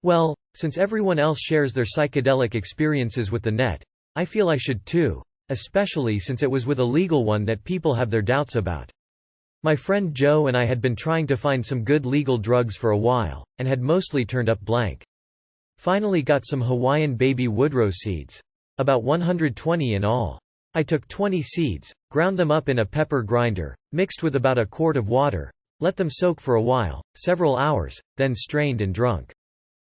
Well, since everyone else shares their psychedelic experiences with the net, I feel I should too, especially since it was with a legal one that people have their doubts about. My friend Joe and I had been trying to find some good legal drugs for a while, and had mostly turned up blank. Finally got some Hawaiian baby Woodrose seeds. About 120 in all. I took 20 seeds, ground them up in a pepper grinder, mixed with about a quart of water, let them soak for a while, several hours, then strained and drunk.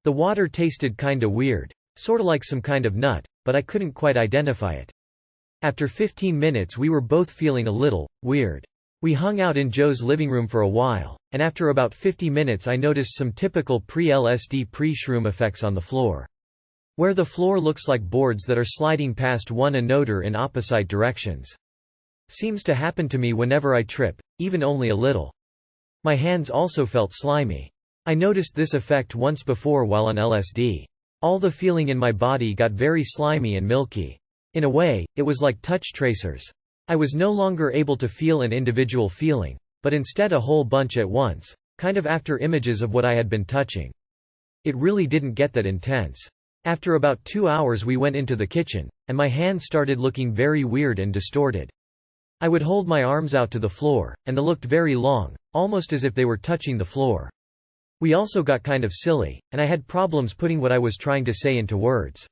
The water tasted kinda weird, sorta like some kind of nut, but I couldn't quite identify it. After 15 minutes we were both feeling a little weird. We hung out in Joe's living room for a while, and after about 50 minutes I noticed some typical pre-LSD pre-shroom effects on the floor. Where the floor looks like boards that are sliding past one another in opposite directions. Seems to happen to me whenever I trip, even only a little. My hands also felt slimy. I noticed this effect once before while on LSD. All the feeling in my body got very slimy and milky. In a way, it was like touch tracers. I was no longer able to feel an individual feeling, but instead a whole bunch at once, kind of after images of what I had been touching. It really didn't get that intense. After about 2 hours we went into the kitchen, and my hands started looking very weird and distorted. I would hold my arms out to the floor, and they looked very long, almost as if they were touching the floor. We also got kind of silly, and I had problems putting what I was trying to say into words.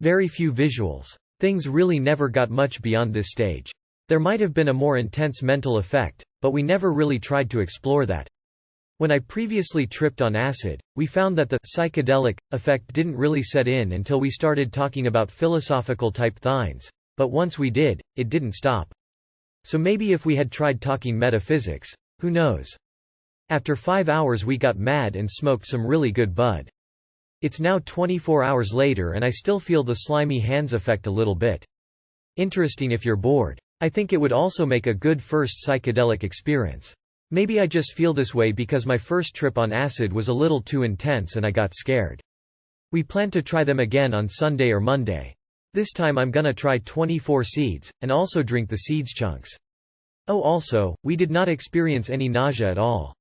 Very few visuals. Things really never got much beyond this stage. There might have been a more intense mental effect, but we never really tried to explore that. When I previously tripped on acid, we found that the psychedelic effect didn't really set in until we started talking about philosophical type things, but once we did, it didn't stop. So maybe if we had tried talking metaphysics, who knows? After 5 hours we got mad and smoked some really good bud. It's now 24 hours later and I still feel the slimy hands effect a little bit. Interesting if you're bored. I think it would also make a good first psychedelic experience. Maybe I just feel this way because my first trip on acid was a little too intense and I got scared. We plan to try them again on Sunday or Monday. This time I'm gonna try 24 seeds, and also drink the seeds chunks. Oh also, we did not experience any nausea at all.